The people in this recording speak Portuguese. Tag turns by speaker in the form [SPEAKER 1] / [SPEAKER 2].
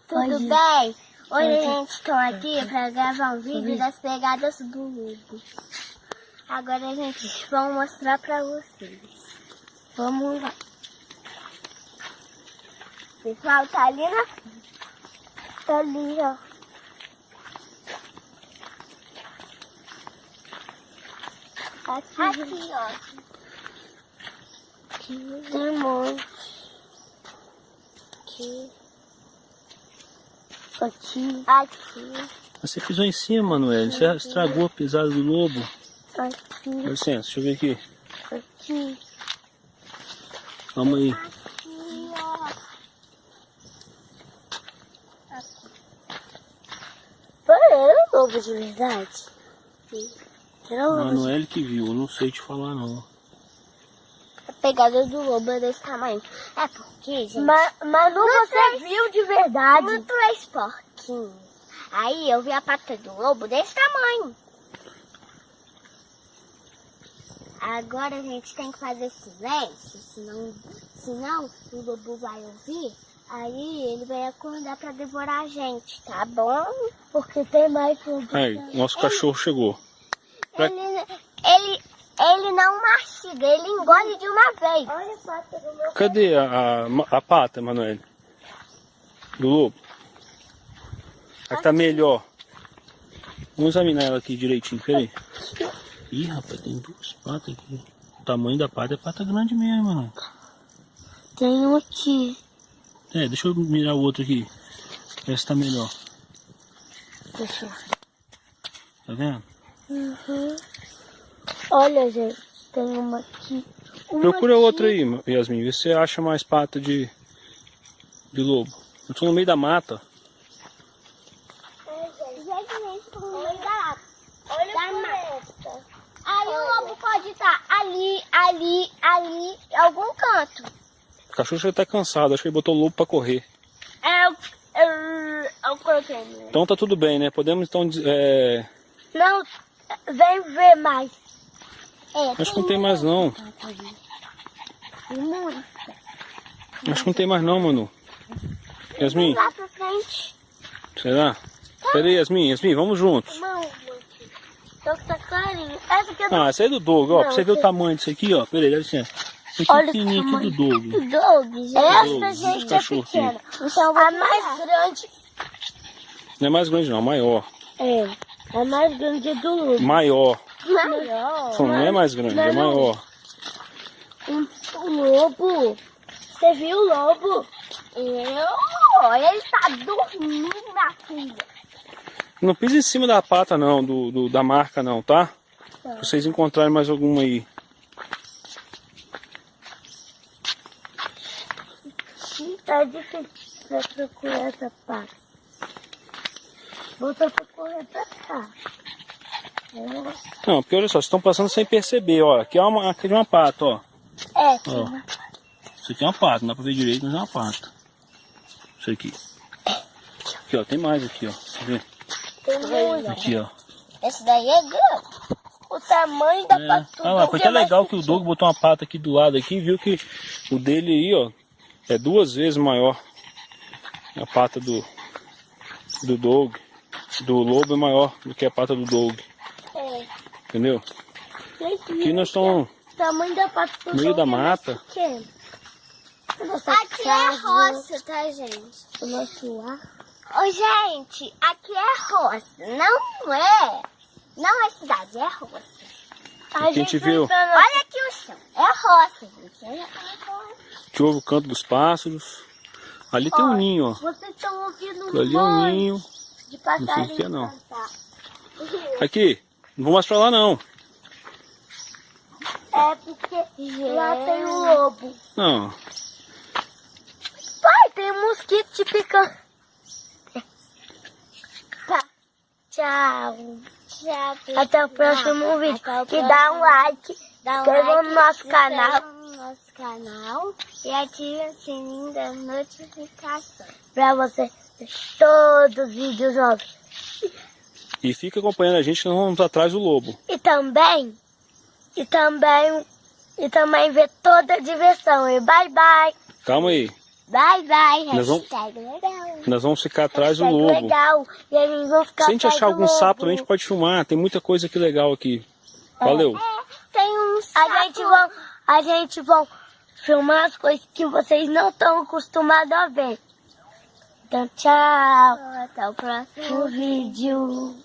[SPEAKER 1] Tudo bem? Hoje a gente está aqui para gravar um vídeo das pegadas do lobo. Agora a gente vai mostrar para vocês. Vamos lá. O pessoal tá ali na frente. Tá ali, ó. Aqui, ó. Aqui tem um monte. Aqui.
[SPEAKER 2] Você pisou em cima, Manuel. Você estragou a pisada do lobo.
[SPEAKER 1] Aqui.
[SPEAKER 2] Dá licença, deixa eu ver aqui.
[SPEAKER 1] Aqui.
[SPEAKER 2] Calma aí.
[SPEAKER 1] Aqui, ó. Aqui. Era um lobo de verdade? Era um lobo.
[SPEAKER 2] Manuel que viu, eu não sei te falar não.
[SPEAKER 1] A pegada do lobo é desse tamanho. É porque, gente...
[SPEAKER 3] Mas não você viu de verdade.
[SPEAKER 1] No 3 porquinhos. Aí eu vi a pata do lobo desse tamanho. Agora a gente tem que fazer silêncio, senão o lobo vai ouvir. Aí ele vai acordar pra devorar a gente, tá bom?
[SPEAKER 3] Porque tem mais lobo.
[SPEAKER 2] Aí, nosso cachorro chegou.
[SPEAKER 1] Ele não mastiga, ele engole de uma vez.
[SPEAKER 3] Olha a pata do meu.
[SPEAKER 2] Cadê a pata, Manuel? Do lobo? Aqui tá melhor. Vamos examinar ela aqui direitinho, peraí. Ih, rapaz, tem duas patas aqui. O tamanho da pata é pata grande mesmo, mano.
[SPEAKER 3] Tem um aqui.
[SPEAKER 2] É, deixa eu mirar o outro aqui. Esse tá melhor.
[SPEAKER 3] Deixa eu...
[SPEAKER 2] Tá vendo?
[SPEAKER 3] Uhum. Olha, gente, tem uma aqui.
[SPEAKER 2] Procura outra aí, Yasmin. Vê se você acha mais pata de lobo. Eu tô no meio da mata.
[SPEAKER 1] Aí o lobo pode estar ali, em algum canto.
[SPEAKER 2] O cachorro já tá cansado, acho que ele botou o lobo pra correr.
[SPEAKER 1] Eu coloquei.
[SPEAKER 2] Então tá tudo bem, né? Podemos então...
[SPEAKER 3] Não, vem ver mais.
[SPEAKER 2] Acho que não tem mais não. Acho que não tem mais não, Manu. Yasmin,
[SPEAKER 1] Lá pra frente.
[SPEAKER 2] será? Pera aí, Yasmin, vamos juntos.
[SPEAKER 1] Só que tá clarinho. Essa aqui é do
[SPEAKER 2] Essa aí é do Doug, ó. Pra você ver o tamanho disso aqui, ó. Pera aí, dá licença. Esse aqui é
[SPEAKER 3] Olha o
[SPEAKER 2] pequenininho aqui do Doug.
[SPEAKER 1] Doug, gente.
[SPEAKER 3] Essa,
[SPEAKER 2] Doug,
[SPEAKER 3] gente, é
[SPEAKER 2] cachorro
[SPEAKER 3] pequena.
[SPEAKER 1] Então eu vou
[SPEAKER 3] A mais grande
[SPEAKER 2] Não é mais grande não, maior.
[SPEAKER 3] é. A mais grande é do lobo.
[SPEAKER 2] Maior.
[SPEAKER 1] maior.
[SPEAKER 2] Não é mais grande, é maior.
[SPEAKER 3] O lobo. Você viu o lobo?
[SPEAKER 1] Ele tá dormindo, minha filha.
[SPEAKER 2] Não pisa em cima da pata não, da marca não, tá? Se vocês encontrarem mais alguma aí.
[SPEAKER 3] Tá difícil pra procurar essa pata. Vou só correr pra cá.
[SPEAKER 2] Não, porque olha só, vocês estão passando sem perceber, ó. Aqui é uma pata, ó.
[SPEAKER 3] É,
[SPEAKER 2] Ó. Isso aqui é uma pata, não dá pra ver direito, mas é uma pata. Isso aqui. Aqui, ó, tem mais aqui, ó. Tá vendo?
[SPEAKER 3] tem muito.
[SPEAKER 2] Aqui, ó.
[SPEAKER 1] Esse daí é grande.
[SPEAKER 3] O tamanho da pata do
[SPEAKER 2] Ah lá, foi
[SPEAKER 3] lobo
[SPEAKER 2] até
[SPEAKER 3] é mais
[SPEAKER 2] legal que o Doug botou uma pata aqui do lado aqui, viu que o dele aí, ó, é 2 vezes maior. A pata do Doug, do lobo é maior do que a pata do Doug. Entendeu? Aqui nós estamos
[SPEAKER 3] O tamanho da pata do
[SPEAKER 2] no meio
[SPEAKER 3] lobo
[SPEAKER 2] da
[SPEAKER 3] é mais
[SPEAKER 2] mata.
[SPEAKER 3] pequeno.
[SPEAKER 1] Aqui é roça, tá, gente?
[SPEAKER 3] O nosso ar.
[SPEAKER 1] Ô, gente, aqui é roça. Não é cidade, é roça.
[SPEAKER 3] A
[SPEAKER 2] gente viu.
[SPEAKER 1] Olha aqui o chão. É roça, gente. Olha roça.
[SPEAKER 2] Aqui houve o canto dos pássaros. Ali tem um ninho, ó.
[SPEAKER 3] Vocês estão ouvindo
[SPEAKER 2] Aquilo ali é um ninho.
[SPEAKER 3] de
[SPEAKER 2] Não sei
[SPEAKER 3] passagem
[SPEAKER 2] o que é não.
[SPEAKER 3] cantar.
[SPEAKER 2] Aqui, não vou mais pra lá não.
[SPEAKER 3] É porque lá tem o lobo.
[SPEAKER 2] Não.
[SPEAKER 3] Pai, tem um mosquito te picando. Tá. Tchau.
[SPEAKER 1] Tchau,
[SPEAKER 3] Até o próximo vídeo.
[SPEAKER 1] Até o
[SPEAKER 3] E dá um like.
[SPEAKER 1] Dá um
[SPEAKER 3] Inscreva
[SPEAKER 1] like,
[SPEAKER 3] no nosso
[SPEAKER 1] se
[SPEAKER 3] canal.
[SPEAKER 1] inscreva no nosso canal e ative o sininho das notificações.
[SPEAKER 3] Pra você ver todos os vídeos novos.
[SPEAKER 2] E fica acompanhando a gente que nós vamos atrás do lobo.
[SPEAKER 3] E também ver toda a diversão. E bye bye.
[SPEAKER 2] Calma aí.
[SPEAKER 1] Bye, bye.
[SPEAKER 2] Nós vamos-
[SPEAKER 1] Hashtag legal.
[SPEAKER 2] Nós vamos ficar atrás do
[SPEAKER 3] Hashtag
[SPEAKER 2] lobo.
[SPEAKER 3] legal. E eles vão ficar
[SPEAKER 2] Se a gente
[SPEAKER 3] atrás
[SPEAKER 2] achar
[SPEAKER 3] do
[SPEAKER 2] algum sapo, a
[SPEAKER 3] lobo.
[SPEAKER 2] gente pode filmar. Tem muita coisa aqui legal aqui. Valeu.
[SPEAKER 1] Tem um sapo.
[SPEAKER 3] A gente vai filmar as coisas que vocês não estão acostumados a ver. Então, tchau.
[SPEAKER 1] Até o próximo
[SPEAKER 3] O vídeo.